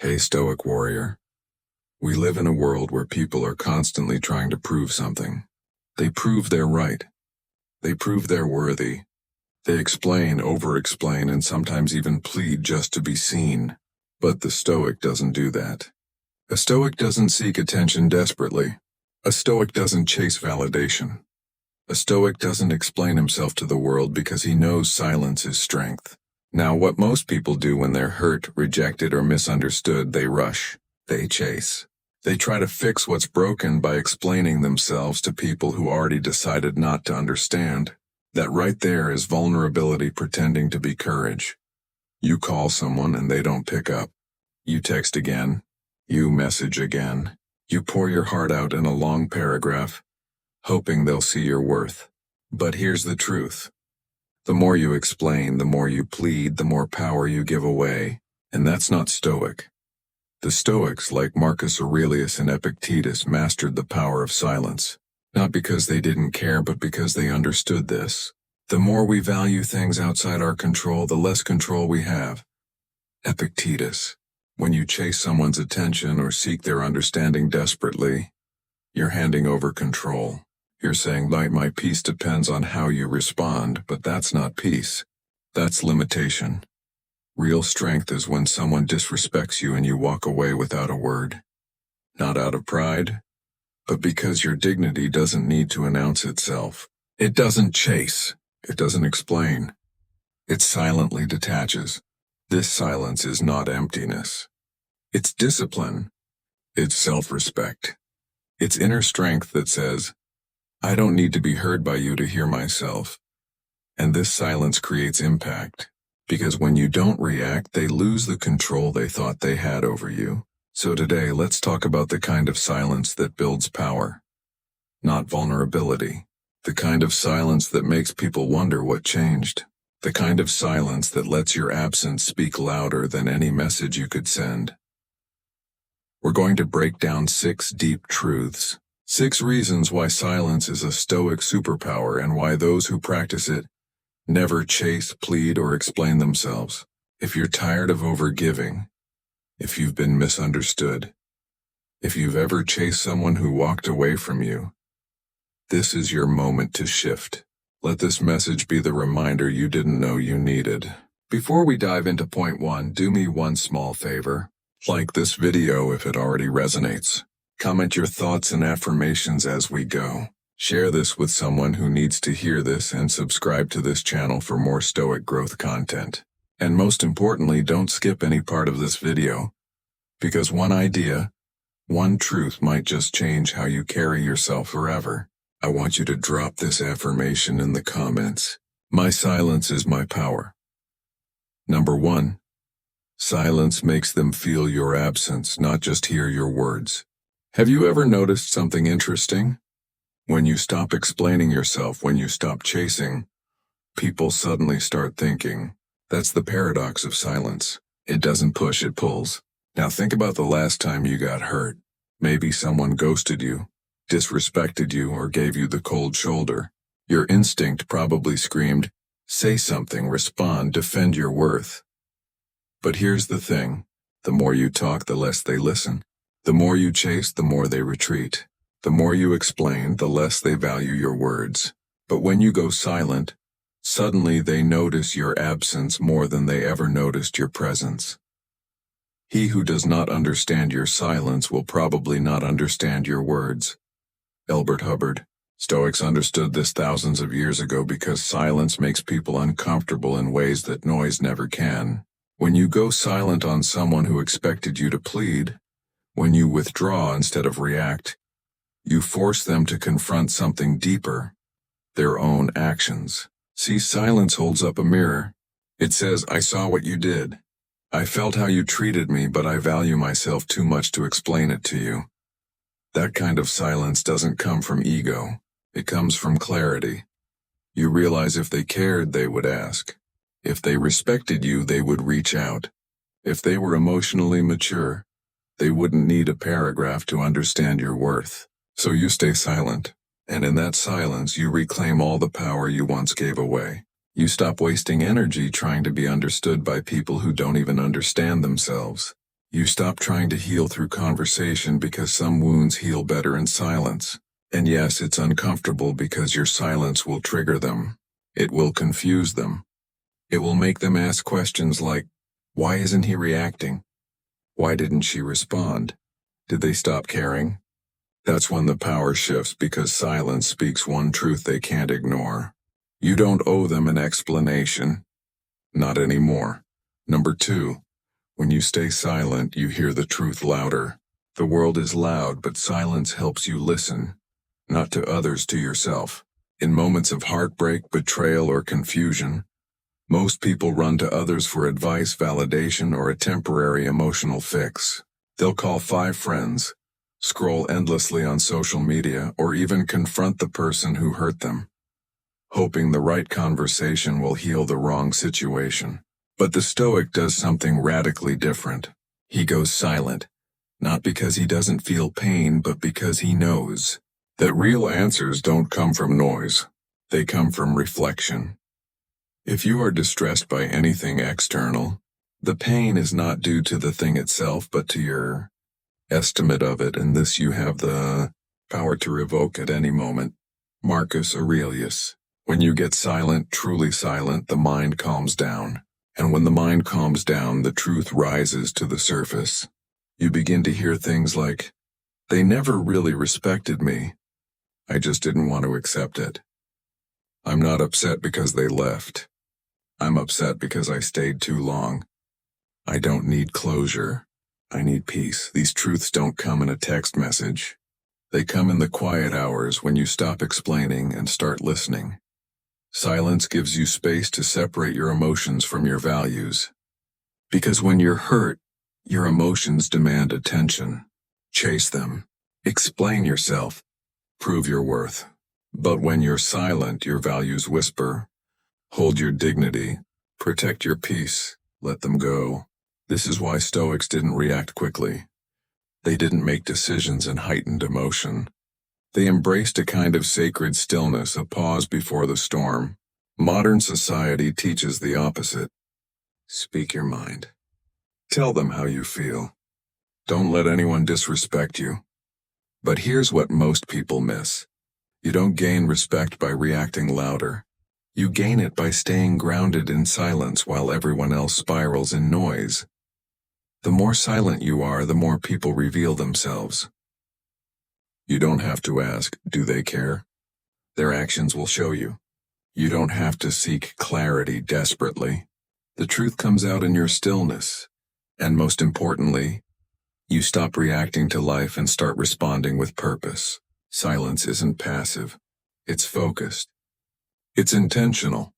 Hey, Stoic warrior. We live in a world where people are constantly trying to prove something. They prove they're right. They prove they're worthy. They explain, over-explain, and sometimes even plead just to be seen. But the Stoic doesn't do that. A Stoic doesn't seek attention desperately. A Stoic doesn't chase validation. A Stoic doesn't explain himself to the world because he knows silence is strength. Now, what most people do when they're hurt, rejected, or misunderstood, they rush. They chase. They try to fix what's broken by explaining themselves to people who already decided not to understand. That right there is vulnerability pretending to be courage. You call someone and they don't pick up. You text again. You message again. You pour your heart out in a long paragraph, hoping they'll see your worth. But here's the truth. The more you explain, the more you plead, the more power you give away. And that's not Stoic. The Stoics, like Marcus Aurelius and Epictetus, mastered the power of silence. Not because they didn't care, but because they understood this. The more we value things outside our control, the less control we have. Epictetus. When you chase someone's attention or seek their understanding desperately, you're handing over control. You're saying, my peace depends on how you respond, but that's not peace. That's limitation. Real strength is when someone disrespects you and you walk away without a word. Not out of pride, but because your dignity doesn't need to announce itself. It doesn't chase. It doesn't explain. It silently detaches. This silence is not emptiness. It's discipline. It's self-respect. It's inner strength that says, I don't need to be heard by you to hear myself. And this silence creates impact, because when you don't react, they lose the control they thought they had over you. So today, let's talk about the kind of silence that builds power, not vulnerability. The kind of silence that makes people wonder what changed. The kind of silence that lets your absence speak louder than any message you could send. We're going to break down 6 deep truths. 6 reasons why silence is a Stoic superpower and why those who practice it never chase, plead, or explain themselves. If you're tired of overgiving, if you've been misunderstood, if you've ever chased someone who walked away from you, this is your moment to shift. Let this message be the reminder you didn't know you needed. Before we dive into point 1, do me one small favor. Like this video if it already resonates. Comment your thoughts and affirmations as we go. Share this with someone who needs to hear this and subscribe to this channel for more Stoic growth content. And most importantly, don't skip any part of this video, because one idea, one truth might just change how you carry yourself forever. I want you to drop this affirmation in the comments. My silence is my power. Number 1. Silence makes them feel your absence, not just hear your words. Have you ever noticed something interesting? When you stop explaining yourself, when you stop chasing, people suddenly start thinking. That's the paradox of silence. It doesn't push, it pulls. Now think about the last time you got hurt. Maybe someone ghosted you, disrespected you, or gave you the cold shoulder. Your instinct probably screamed, say something, respond, defend your worth. But here's the thing. The more you talk, the less they listen. The more you chase, the more they retreat. The more you explain, the less they value your words. But when you go silent, suddenly they notice your absence more than they ever noticed your presence. He who does not understand your silence will probably not understand your words. Elbert Hubbard. Stoics understood this thousands of years ago because silence makes people uncomfortable in ways that noise never can. When you go silent on someone who expected you to plead, when you withdraw instead of react, you force them to confront something deeper, their own actions. See, silence holds up a mirror. It says, I saw what you did. I felt how you treated me, but I value myself too much to explain it to you. That kind of silence doesn't come from ego. It comes from clarity. You realize if they cared, they would ask. If they respected you, they would reach out. If they were emotionally mature, they wouldn't need a paragraph to understand your worth. So you stay silent, and in that silence you reclaim all the power you once gave away. You stop wasting energy trying to be understood by people who don't even understand themselves. You stop trying to heal through conversation because some wounds heal better in silence. And yes, it's uncomfortable because your silence will trigger them. It will confuse them. It will make them ask questions like, why isn't he reacting? Why didn't she respond? Did they stop caring? That's when the power shifts because silence speaks one truth they can't ignore. You don't owe them an explanation. Not anymore. Number 2. When you stay silent, you hear the truth louder. The world is loud, but silence helps you listen. Not to others, to yourself. In moments of heartbreak, betrayal, or confusion, most people run to others for advice, validation, or a temporary emotional fix. They'll call 5 friends, scroll endlessly on social media, or even confront the person who hurt them, hoping the right conversation will heal the wrong situation. But the Stoic does something radically different. He goes silent, not because he doesn't feel pain, but because he knows that real answers don't come from noise. They come from reflection. If you are distressed by anything external, the pain is not due to the thing itself, but to your estimate of it, and this you have the power to revoke at any moment. Marcus Aurelius. When you get silent, truly silent, the mind calms down. And when the mind calms down, the truth rises to the surface. You begin to hear things like, they never really respected me. I just didn't want to accept it. I'm not upset because they left. I'm upset because I stayed too long. I don't need closure. I need peace. These truths don't come in a text message. They come in the quiet hours when you stop explaining and start listening. Silence gives you space to separate your emotions from your values. Because when you're hurt, your emotions demand attention. Chase them. Explain yourself. Prove your worth. But when you're silent, your values whisper. Hold your dignity. Protect your peace. Let them go. This is why Stoics didn't react quickly. They didn't make decisions in heightened emotion. They embraced a kind of sacred stillness, a pause before the storm. Modern society teaches the opposite. Speak your mind. Tell them how you feel. Don't let anyone disrespect you. But here's what most people miss. You don't gain respect by reacting louder. You gain it by staying grounded in silence while everyone else spirals in noise. The more silent you are, the more people reveal themselves. You don't have to ask, do they care? Their actions will show you. You don't have to seek clarity desperately. The truth comes out in your stillness. And most importantly, you stop reacting to life and start responding with purpose. Silence isn't passive. It's focused. It's intentional.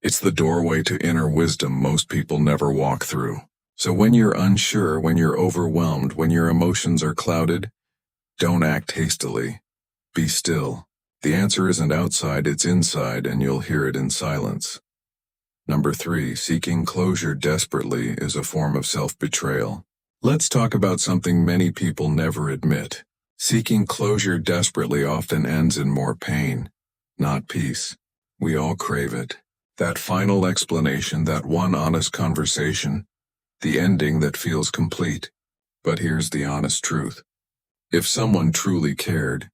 It's the doorway to inner wisdom most people never walk through. So when you're unsure, when you're overwhelmed, when your emotions are clouded, don't act hastily. Be still. The answer isn't outside, it's inside, and you'll hear it in silence. Number 3, seeking closure desperately is a form of self-betrayal. Let's talk about something many people never admit. Seeking closure desperately often ends in more pain, not peace. We all crave it. That final explanation, that one honest conversation, the ending that feels complete. But here's the honest truth. If someone truly cared,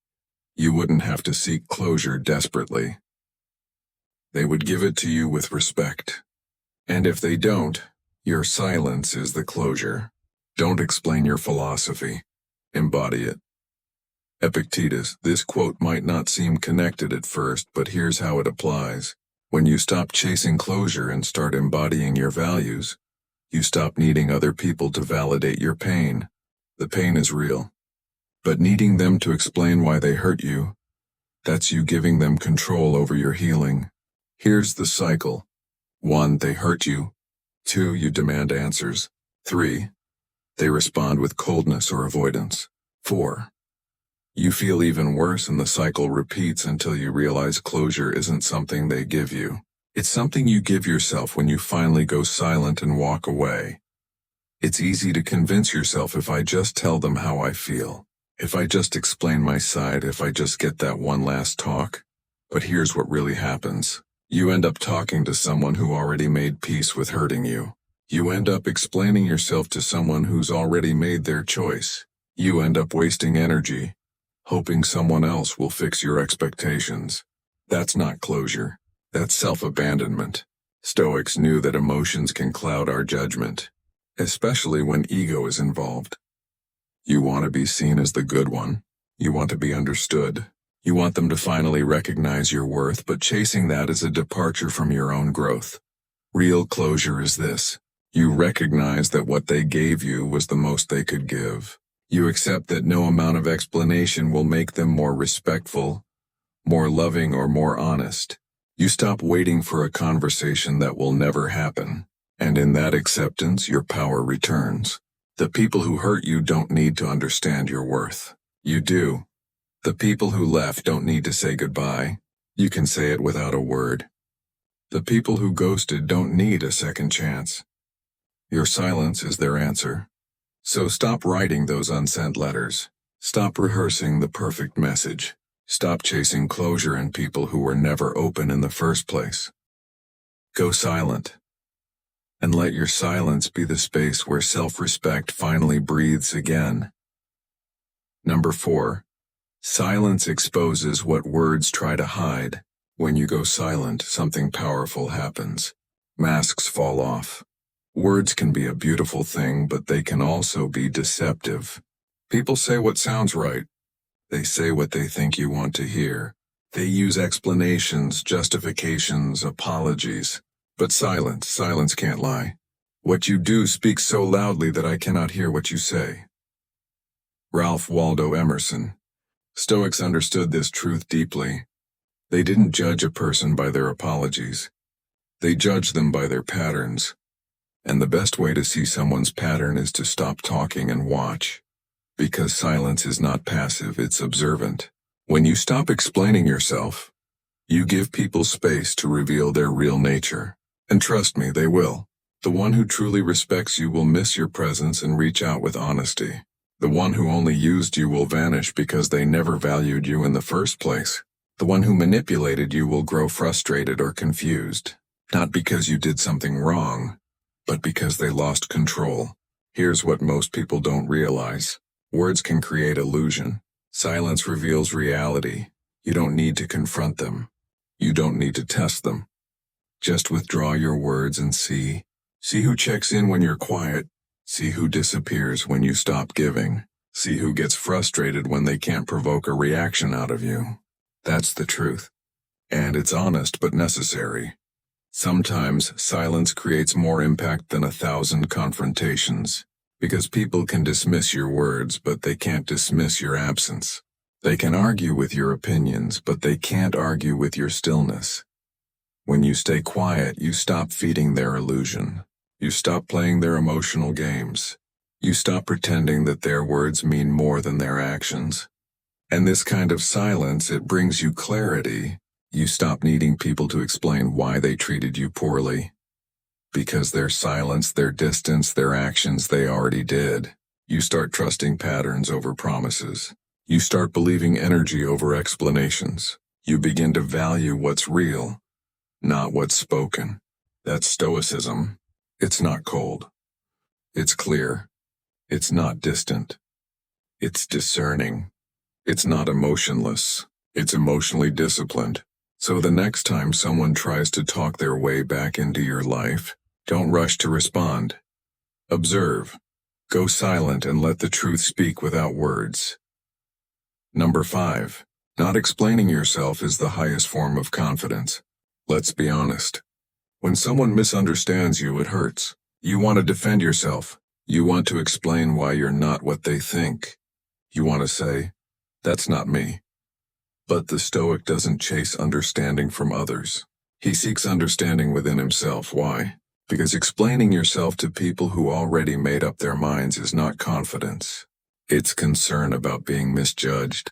you wouldn't have to seek closure desperately. They would give it to you with respect. And if they don't, your silence is the closure. Don't explain your philosophy. Embody it. Epictetus. This quote might not seem connected at first, but here's how it applies. When you stop chasing closure and start embodying your values, you stop needing other people to validate your pain. The pain is real. But needing them to explain why they hurt you, that's you giving them control over your healing. Here's the cycle. 1. They hurt you. 2. You demand answers. 3. They respond with coldness or avoidance. 4. You feel even worse and the cycle repeats until you realize closure isn't something they give you. It's something you give yourself when you finally go silent and walk away. It's easy to convince yourself, if I just tell them how I feel, if I just explain my side, if I just get that one last talk. But here's what really happens. You end up talking to someone who already made peace with hurting you. You end up explaining yourself to someone who's already made their choice. You end up wasting energy, hoping someone else will fix your expectations. That's not closure. That's self-abandonment. Stoics knew that emotions can cloud our judgment, especially when ego is involved. You want to be seen as the good one. You want to be understood. You want them to finally recognize your worth, but chasing that is a departure from your own growth. Real closure is this. You recognize that what they gave you was the most they could give. You accept that no amount of explanation will make them more respectful, more loving, or more honest. You stop waiting for a conversation that will never happen, and in that acceptance, your power returns. The people who hurt you don't need to understand your worth. You do. The people who left don't need to say goodbye. You can say it without a word. The people who ghosted don't need a second chance. Your silence is their answer. So stop writing those unsent letters. Stop rehearsing the perfect message. Stop chasing closure in people who were never open in the first place. Go silent. And let your silence be the space where self-respect finally breathes again. Number 4. Silence exposes what words try to hide. When you go silent, something powerful happens. Masks fall off. Words can be a beautiful thing, but they can also be deceptive. People say what sounds right. They say what they think you want to hear. They use explanations, justifications, apologies. But silence can't lie. What you do speaks so loudly that I cannot hear what you say. Ralph Waldo Emerson. Stoics understood this truth deeply. They didn't judge a person by their apologies. They judged them by their patterns. And the best way to see someone's pattern is to stop talking and watch. Because silence is not passive, it's observant. When you stop explaining yourself, you give people space to reveal their real nature. And trust me, they will. The one who truly respects you will miss your presence and reach out with honesty. The one who only used you will vanish because they never valued you in the first place. The one who manipulated you will grow frustrated or confused. Not because you did something wrong, but because they lost control. Here's what most people don't realize. Words can create illusion. Silence reveals reality. You don't need to confront them. You don't need to test them. Just withdraw your words and see. See who checks in when you're quiet. See who disappears when you stop giving. See who gets frustrated when they can't provoke a reaction out of you. That's the truth. And it's honest but necessary. Sometimes silence creates more impact than 1,000 confrontations. Because people can dismiss your words, but they can't dismiss your absence. They can argue with your opinions, but they can't argue with your stillness. When you stay quiet, you stop feeding their illusion. You stop playing their emotional games. You stop pretending that their words mean more than their actions. And this kind of silence, it brings you clarity. You stop needing people to explain why they treated you poorly. Because their silence, their distance, their actions, they already did. You start trusting patterns over promises. You start believing energy over explanations. You begin to value what's real, not what's spoken. That's Stoicism. It's not cold. It's clear. It's not distant. It's discerning. It's not emotionless. It's emotionally disciplined. So the next time someone tries to talk their way back into your life, don't rush to respond. Observe. Go silent and let the truth speak without words. Number 5. Not explaining yourself is the highest form of confidence. Let's be honest. When someone misunderstands you, it hurts. You want to defend yourself. You want to explain why you're not what they think. You want to say, "That's not me." But the Stoic doesn't chase understanding from others. He seeks understanding within himself. Why? Because explaining yourself to people who already made up their minds is not confidence. It's concern about being misjudged.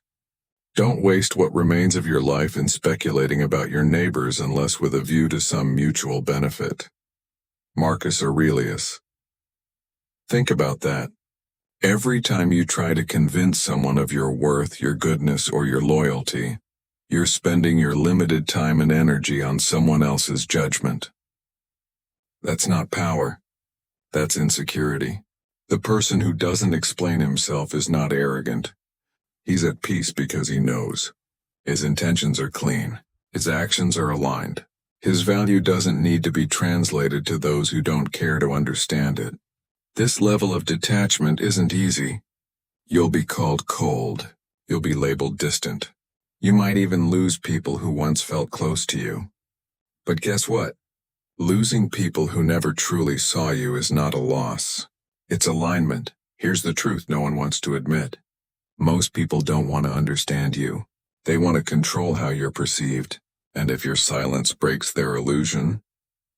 Don't waste what remains of your life in speculating about your neighbors unless with a view to some mutual benefit. Marcus Aurelius. Think about that. Every time you try to convince someone of your worth, your goodness, or your loyalty, you're spending your limited time and energy on someone else's judgment. That's not power. That's insecurity. The person who doesn't explain himself is not arrogant. He's at peace because he knows. His intentions are clean. His actions are aligned. His value doesn't need to be translated to those who don't care to understand it. This level of detachment isn't easy. You'll be called cold. You'll be labeled distant. You might even lose people who once felt close to you. But guess what? Losing people who never truly saw you is not a loss. It's alignment. Here's the truth no one wants to admit. Most people don't want to understand you. They want to control how you're perceived. And if your silence breaks their illusion,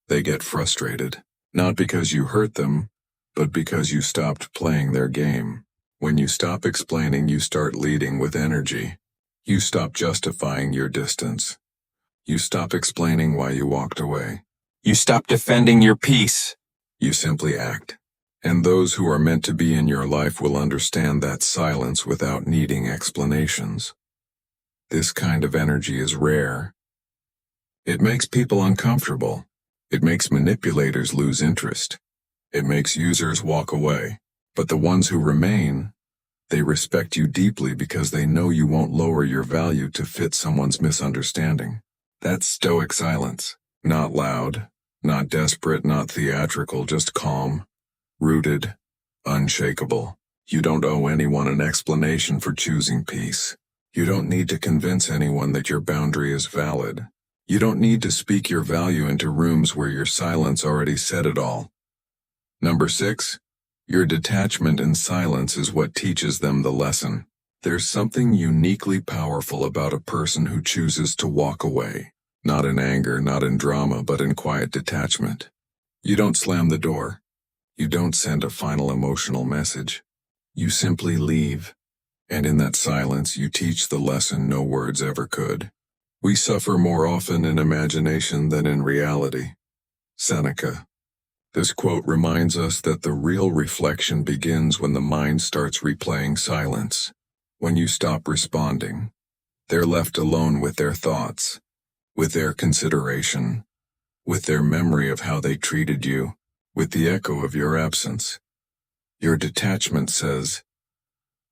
they get frustrated. Not because you hurt them, but because you stopped playing their game. When you stop explaining, you start leading with energy. You stop justifying your distance. You stop explaining why you walked away. You stop defending your peace. You simply act. And those who are meant to be in your life will understand that silence without needing explanations. This kind of energy is rare. It makes people uncomfortable. It makes manipulators lose interest. It makes users walk away. But the ones who remain, they respect you deeply because they know you won't lower your value to fit someone's misunderstanding. That's Stoic silence. Not loud, not desperate, not theatrical, just calm, rooted, unshakable. You don't owe anyone an explanation for choosing peace. You don't need to convince anyone that your boundary is valid. You don't need to speak your value into rooms where your silence already said it all. Number 6. Your detachment and silence is what teaches them the lesson. There's something uniquely powerful about a person who chooses to walk away. Not in anger, not in drama, but in quiet detachment. You don't slam the door. You don't send a final emotional message. You simply leave. And in that silence, you teach the lesson no words ever could. We suffer more often in imagination than in reality. Seneca. This quote reminds us that the real reflection begins when the mind starts replaying silence. When you stop responding, they're left alone with their thoughts, with their consideration, with their memory of how they treated you, with the echo of your absence. Your detachment says,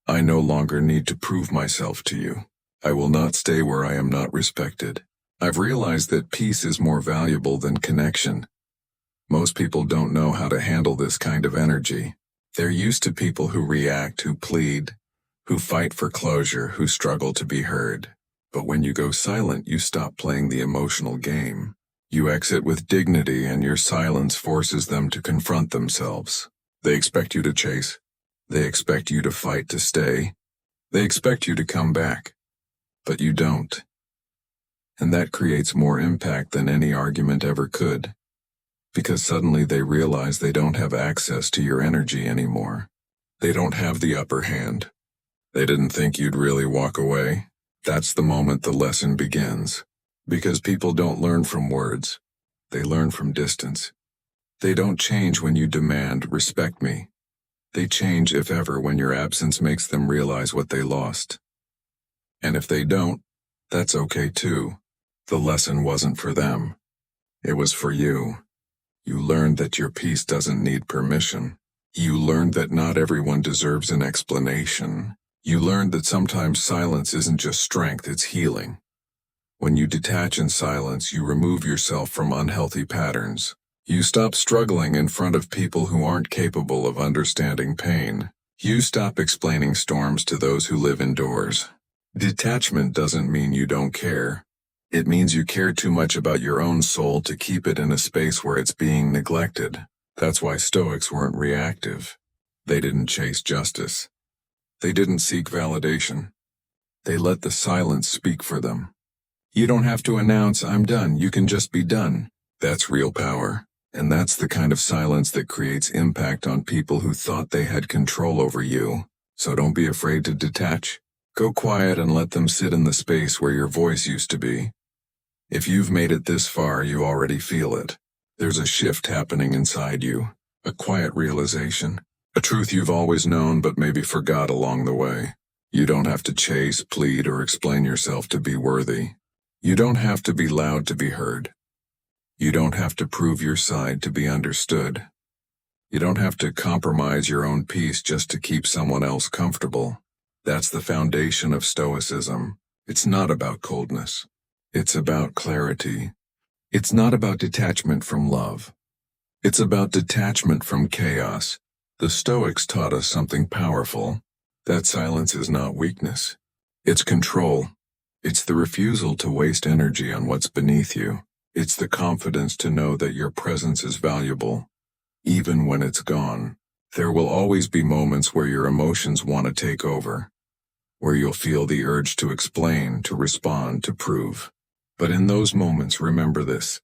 I no longer need to prove myself to you. I will not stay where I am not respected. I've realized that peace is more valuable than connection. Most people don't know how to handle this kind of energy. They're used to people who react, who plead, who fight for closure, who struggle to be heard. But when you go silent, you stop playing the emotional game. You exit with dignity, and your silence forces them to confront themselves. They expect you to chase. They expect you to fight to stay. They expect you to come back. But you don't. And that creates more impact than any argument ever could. Because suddenly they realize they don't have access to your energy anymore. They don't have the upper hand. They didn't think you'd really walk away. That's the moment the lesson begins. Because people don't learn from words. They learn from distance. They don't change when you demand, respect me. They change, if ever, when your absence makes them realize what they lost. And if they don't, that's okay too. The lesson wasn't for them. It was for you. You learned that your peace doesn't need permission. You learned that not everyone deserves an explanation. You learned that sometimes silence isn't just strength, it's healing. When you detach in silence, you remove yourself from unhealthy patterns. You stop struggling in front of people who aren't capable of understanding pain. You stop explaining storms to those who live indoors. Detachment doesn't mean you don't care. It means you care too much about your own soul to keep it in a space where it's being neglected. That's why Stoics weren't reactive. They didn't chase justice. They didn't seek validation. They let the silence speak for them. You don't have to announce, I'm done, you can just be done. That's real power. And that's the kind of silence that creates impact on people who thought they had control over you. So don't be afraid to detach. Go quiet and let them sit in the space where your voice used to be. If you've made it this far, you already feel it. There's a shift happening inside you, a quiet realization, a truth you've always known but maybe forgot along the way. You don't have to chase, plead, or explain yourself to be worthy. You don't have to be loud to be heard. You don't have to prove your side to be understood. You don't have to compromise your own peace just to keep someone else comfortable. That's the foundation of Stoicism. It's not about coldness. It's about clarity. It's not about detachment from love. It's about detachment from chaos. The Stoics taught us something powerful. That silence is not weakness. It's control. It's the refusal to waste energy on what's beneath you. It's the confidence to know that your presence is valuable. Even when it's gone, there will always be moments where your emotions want to take over, where you'll feel the urge to explain, to respond, to prove. But in those moments, remember this.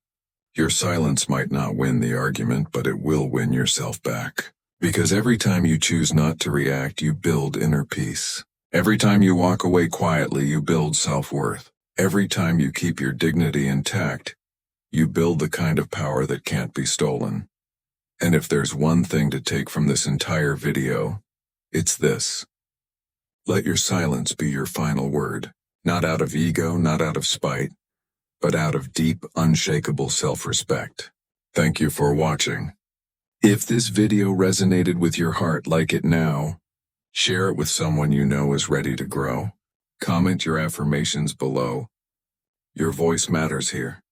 Your silence might not win the argument, but it will win yourself back. Because every time you choose not to react, you build inner peace. Every time you walk away quietly, you build self-worth. Every time you keep your dignity intact, you build the kind of power that can't be stolen. And if there's one thing to take from this entire video, it's this. Let your silence be your final word. Not out of ego, not out of spite, but out of deep, unshakable self-respect. Thank you for watching. If this video resonated with your heart, like it now. Share it with someone you know is ready to grow. Comment your affirmations below. Your voice matters here.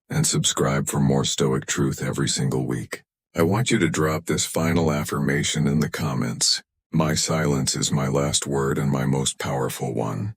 And subscribe for more Stoic truth every single week. I want you to drop this final affirmation in the comments. My silence is my last word and my most powerful one.